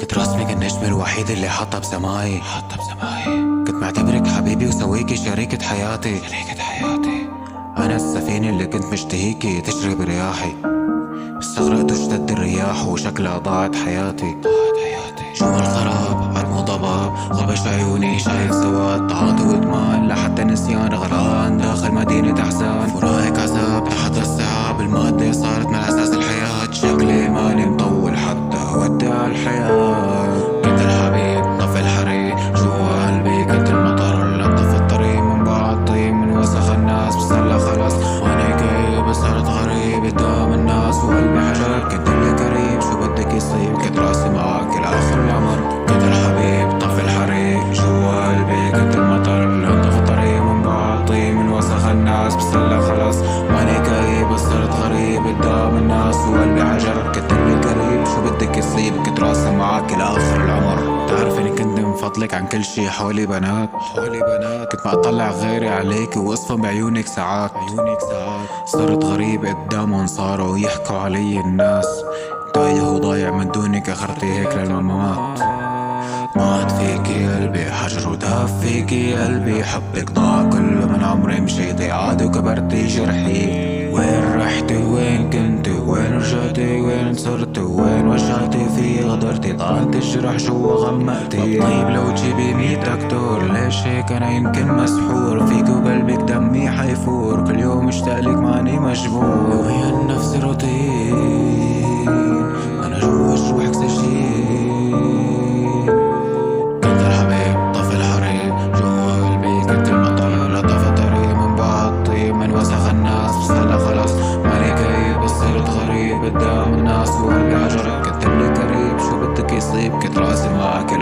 كنت راسمك النجم الوحيد اللي حطها بسماي. كنت معتبرك حبيبي وسويكي شريكة حياتي. أنا السفينة اللي كنت مشتهيكي تجري برياحي. استغرقت واشتد الرياح وشكلها ضاعت حياتي. جوا الخراب عالمو ضباب غبش عيوني شايف سواد تعاطي وادمان لحتى نسيان غرقان داخل مدينة احزان. فراقك عذاب تحت الصعاب المادة صارت من اساس الحياة. شكلي ماني مطول حتى اودع الحياة. كنت الحبيب طفي الحريق جوا قلبي كنت المطر لطف الطريق من بعد طيب من وسخ الناس بصلى خلاص وانا جايب صرت غريب قدام الناس وقلبي حجر. كنت اللي قريب شو بدك يصيب كنت راسي معاك لاخر العمر. كنت الحبيب طفي الحريق جوا قلبي كنت المطر لطف الطريق من بعد طيب من وسخ الناس بصلى خلاص وانا جايب صرت غريب قدام الناس وقلبي حجر. كنت اللي قريب شو بدك يصيب كنت راسي معاك لاخر العمر. تعرف اني كنت من فضلك عن كل شي حولي بنات. كنت ما اطلع غيري عليك واصفى بعيونك ساعات. صرت غريب قدامهم صاروا يحكوا علي الناس. تايه وضايع من دونك اخرتي هيك للممات. مات فيكي قلبي حجر وداف فيكي قلبي. حبك ضاع كله من عمري مشيتي عادي وكبرتي جرحي. وين رحتي وين كنتي وين رجعتي وين صرتي وين وجعتي في غدرتي طعنت الجرح جوا غمقتي. طيب لو تجيبي 100 دكتور ليش هيك انا يمكن مسحور فيك وقلبك دمي حيفور. كل يوم مشتاقلك ماني مجبور وهي النفس روتين انا جوا جروحك سجين. كنت الحبيب طفي الحريق جوا قلبي كنت المطر لطف الطريق من بعد طيب من وسخ الناس بصلى خلاص ماني جايب صرت غريب قدام الناس وقلبي حجر. كنت اللي قريب شو بدك يصيب كنت راسي معاك